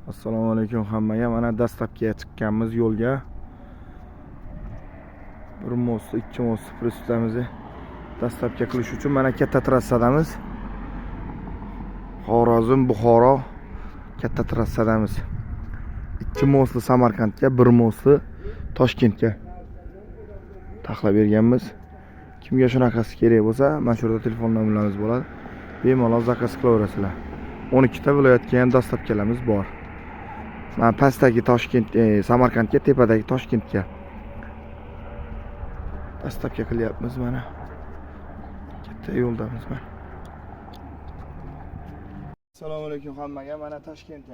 Assalomu alaykum hammaga. Mana dastlabki chiqqanmiz yo'lga. Bir most, ikki most prestamiz. Dastlabki qilish uchun mana katta trassadamiz. Xorazm, Buxoro katta trassadamiz. Ikki mostli Samarqandga, bir mostli Toshkentga taxlab berganmiz. Kimga shunaqasi kerak bo'lsa, mana shu yerda telefon nomerlarimiz bo'ladi. Bemalol zakaz qilaverasizlar. 12 ta viloyatga ham dastlabkilarimiz bor. Mana pastdagi Toshkent, Samarqandga, tepadagi Toshkentga dastlabki qilyapmiz. Mana katta yo'ldamiz mana. Assalomu alaykum hammaga. Mana Toshkent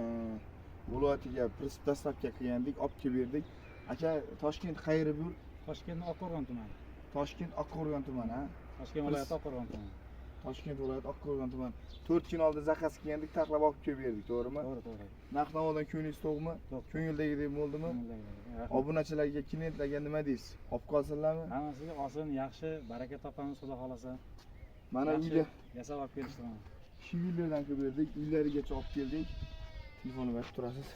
viloyatiga dastlabki qilgandik, olib kelib berdik. Aka, Toshkent qayeri bu? Toshkentning Oqqo'rg'on tumani. Toshkent Oqqo'rg'on tumani, ha? Toshkent viloyati Oqqo'rg'on tumani. Toshkent viloyati Oqqo'rg'on tumani. 4 kun oldin zakaz qilgandik, taxlab olib kelib berdik, to'g'rimi? To'g'ri. Narx-navodan ko'nglingiz to'g'mi? Ko'ngildagidek bo'ldimi? Obunachilarga, klientlarga nima deysiz? Olib qolsinlarmi? Hammasiga oson, yaxshi, baraka topamiz, xudo xolasa. Mana uyda yasab olib kelishdi. shu uylardan qilib berdik, uylarigacha olib keldik. Telefonni berib turasiz.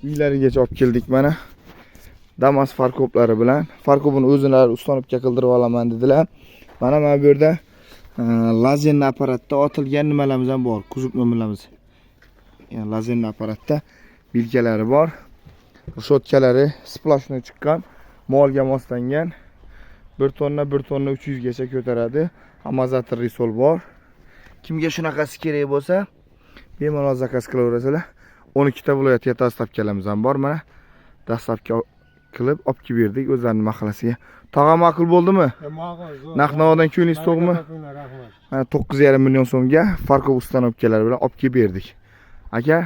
Uylarigacha olib keldik mana. Damas farkoplari bilan. Farkopini o'zlari ustanobga qildirib olaman dedilar. Mana bu yerda lazenli apparatda otilgan nimalarimiz ham bor, kuzov nomerlarimiz. Yani lazenli apparatda bilkalari bor. Shotkalari splashni chiqqan, molga moslangan. 1 tonna 300 gacha ko'taradi. Amazator risol bor. Kimga shunaqasi kerak bo'lsa, bemalol zakaz qilaverasizlar. 12 ta viloyatga dastlabkilarimiz ham bor. Mana dastlabki qilib olib kelib berdik o'zlarining mahallasiga. Tog'a ma'qul bo'ldimi? Ma'qul. Narx-navodan ko'nglingiz to'g'mi? 9,5 million so'mga Farkov ustanobkalari bilan olib kelib berdik. Aka,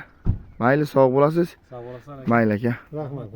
mayli sog' bo'lasiz. Sog' bo'lasiz. Mayli aka. Rahmat.